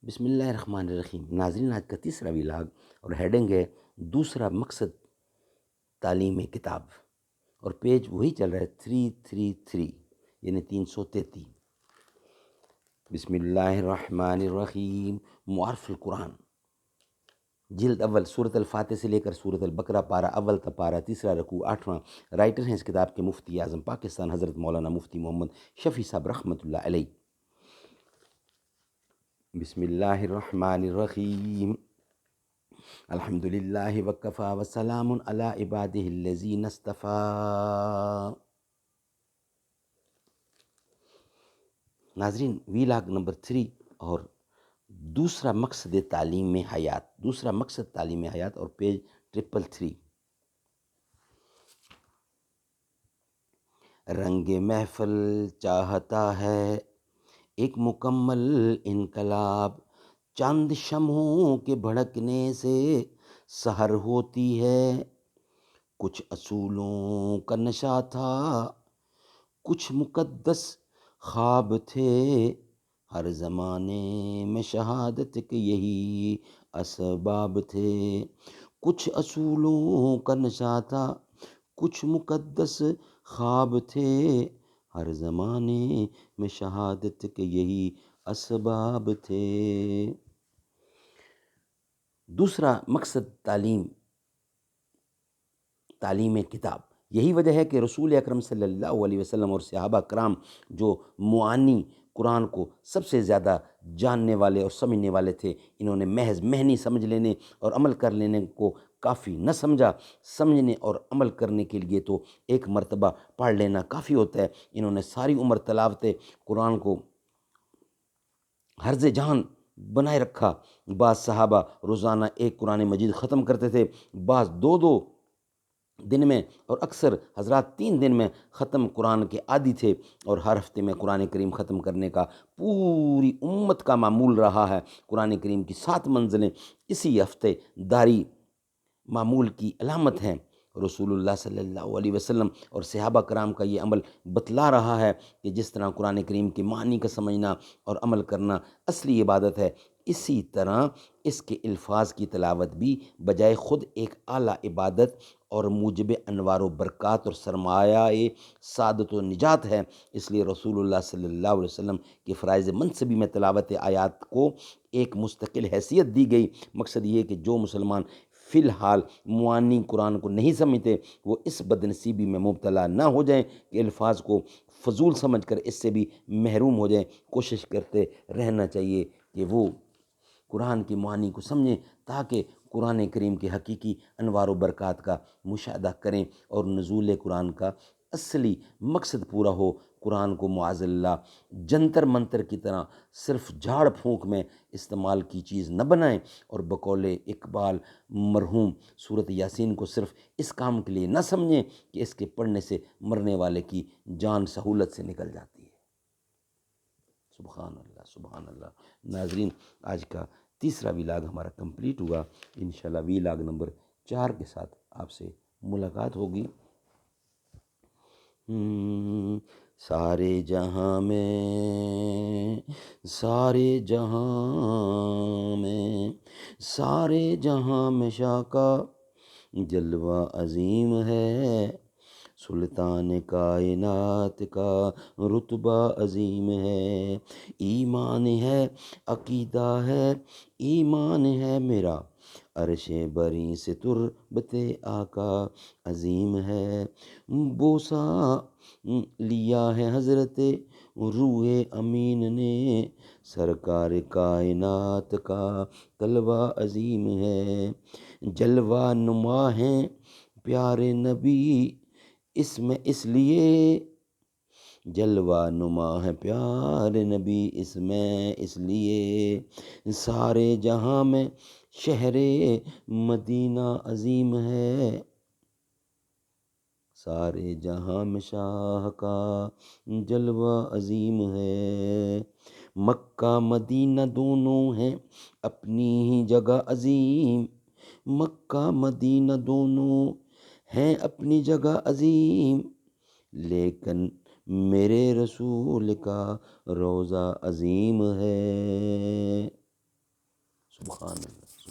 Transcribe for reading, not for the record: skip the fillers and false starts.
بسم اللہ الرحمن الرحیم۔ ناظرین، آج کا تیسرا ولاگ اور ہیڈنگ ہے دوسرا مقصد تعلیم کتاب، اور پیج وہی چل رہا ہے 333 یعنی 333۔ بسم اللہ الرحمن الرحیم۔ معارف القرآن، جلد اول، سورۃ الفاتح سے لے کر سورۃ البقرہ، پارہ اول تا پارہ تیسرا، رکوع 8واں۔ رائٹر ہیں اس کتاب کے مفتی اعظم پاکستان حضرت مولانا مفتی محمد شفیع صاحب رحمۃ اللہ علیہ۔ بسم اللہ الرحمن الرحیم۔ الحمد للہ وکفا وسلام علی عبادہ الذین اصطفیٰ۔ ناظرین، ویلاگ نمبر 3 اور دوسرا مقصد تعلیم حیات، دوسرا مقصد تعلیم حیات، اور پیج 333۔ رنگ محفل چاہتا ہے ایک مکمل انقلاب، چاند شمعوں کے بھڑکنے سے سحر ہوتی ہے۔ کچھ اصولوں کا نشہ تھا، کچھ مقدس خواب تھے، ہر زمانے میں شہادت کے یہی اسباب تھے۔ کچھ اصولوں کا نشہ تھا، کچھ مقدس خواب تھے، ہر زمانے میں شہادت کے یہی اسباب تھے۔ دوسرا مقصد تعلیم کتاب، یہی وجہ ہے کہ رسول اکرم صلی اللہ علیہ وسلم اور صحابہ کرام جو معانی قرآن کو سب سے زیادہ جاننے والے اور سمجھنے والے تھے، انہوں نے محض مہنی سمجھ لینے اور عمل کر لینے کو کافی نہ سمجھا۔ سمجھنے اور عمل کرنے کے لیے تو ایک مرتبہ پڑھ لینا کافی ہوتا ہے۔ انہوں نے ساری عمر تلاوت قرآن کو حرز جان بنائے رکھا۔ بعض صحابہ روزانہ ایک قرآن مجید ختم کرتے تھے، بعض دو دن میں، اور اکثر حضرات 3 دن میں ختم قرآن کے عادی تھے، اور ہر ہفتے میں قرآن کریم ختم کرنے کا پوری امت کا معمول رہا ہے۔ قرآن کریم کی 7 منزلیں اسی ہفتے داری معمول کی علامت ہیں۔ رسول اللہ صلی اللہ علیہ وسلم اور صحابہ کرام کا یہ عمل بتلا رہا ہے کہ جس طرح قرآن کریم کے معنی کا سمجھنا اور عمل کرنا اصلی عبادت ہے، اسی طرح اس کے الفاظ کی تلاوت بھی بجائے خود ایک اعلیٰ عبادت اور موجب انوار و برکات اور سرمایہ سعادت و نجات ہے۔ اس لیے رسول اللہ صلی اللہ علیہ وسلم کے فرائض منصبی میں تلاوت آیات کو ایک مستقل حیثیت دی گئی۔ مقصد یہ ہے کہ جو مسلمان فی الحال معانی قرآن کو نہیں سمجھتے، وہ اس بدنصیبی میں مبتلا نہ ہو جائیں کہ الفاظ کو فضول سمجھ کر اس سے بھی محروم ہو جائیں۔ کوشش کرتے رہنا چاہیے کہ وہ قرآن کی معانی کو سمجھیں، تاکہ قرآن کریم کے حقیقی انوار و برکات کا مشاہدہ کریں اور نزول قرآن کا اصلی مقصد پورا ہو۔ قرآن کو معاذ اللہ جنتر منتر کی طرح صرف جھاڑ پھونک میں استعمال کی چیز نہ بنائیں، اور بقول اقبال مرحوم سورۃ یاسین کو صرف اس کام کے لیے نہ سمجھیں کہ اس کے پڑھنے سے مرنے والے کی جان سہولت سے نکل جاتی ہے۔ سبحان اللہ، سبحان اللہ۔ ناظرین، آج کا تیسرا ویلاگ ہمارا کمپلیٹ ہوا۔ انشاءاللہ ویلاگ نمبر 4 کے ساتھ آپ سے ملاقات ہوگی۔ سارے جہاں میں، سارے جہاں میں، سارے جہاں میں شاہ کا جلوہ عظیم ہے، سلطان کائنات کا رتبہ عظیم ہے۔ ایمان ہے، عقیدہ ہے، ایمان ہے میرا، عرش بری سے تربت آقا عظیم ہے۔ بوسہ لیا ہے حضرت روح امین نے، سرکار کائنات کا طلوہ عظیم ہے۔ جلوہ نما ہیں پیارے نبی اس میں اس لیے، جلوہ نما ہے پیارے نبی اس میں اس لیے، سارے جہاں میں شہر مدینہ عظیم ہے، سارے جہاں میں شاہ کا جلوہ عظیم ہے۔ مکہ مدینہ دونوں ہیں اپنی ہی جگہ عظیم، مکہ مدینہ دونوں ہیں اپنی جگہ عظیم، لیکن میرے رسول کا روضہ عظیم ہے۔ سبحان اللہ.